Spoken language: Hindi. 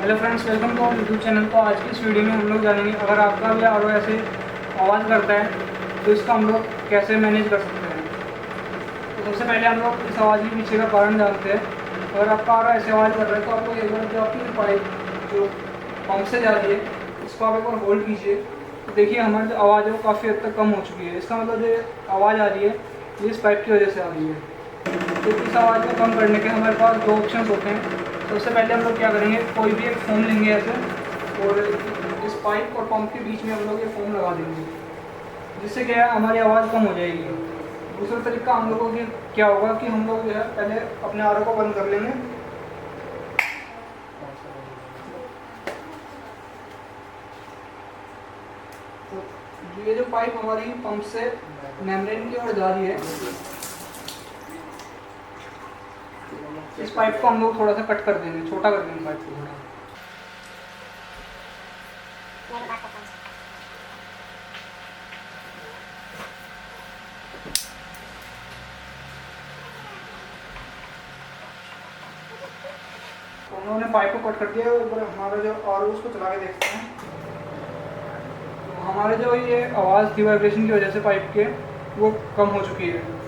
Hello friends, welcome to our YouTube channel. तो आज की इस वीडियो में हम लोग जानेंगे अगर आपका भी आर ऐसे आवाज़ करता है तो इसका हम लोग कैसे मैनेज कर सकते हैं। तो सबसे पहले हम लोग इस आवाज़ के पीछे का कारण जानते हैं। अगर आपका आर ऐसे आवाज़ कर रहा है तो आप लोग एक बार जो आपकी पाइप जो पंप से जा रही है इसको आप एक बार होल्ड कीजिए। तो देखिए हमारी जो आवाज़ है वो काफ़ी हद तक कम हो चुकी है। इसका मतलब जो आवाज़ आ रही है ये इस पाइप की वजह से आ रही है। तो इस आवाज़ को कम करने के हमारे पास दो ऑप्शन होते हैं। सबसे पहले हम लोग क्या करेंगे, कोई भी एक फोम लेंगे ऐसे और इस पाइप और पंप के बीच में हम लोग ये फोम लगा देंगे, जिससे क्या है हमारी आवाज़ कम हो जाएगी। दूसरा तरीका हम लोगों की क्या होगा कि हम लोग जो है पहले अपने आर को बंद कर लेंगे। तो ये जो पाइप हमारी पंप से मेम्ब्रेन की ओर जा रही है, इस पाइप को हम लोग थोड़ा सा कट कर देंगे, छोटा कर देंगे पाइप को थोड़ा। तो हम लोगों ने पाइप को कट कर दिया और हमारा जो और उसको चला के देखते हैं। तो हमारे जो ये आवाज़ थी वाइब्रेशन की वजह से पाइप के वो कम हो चुकी है।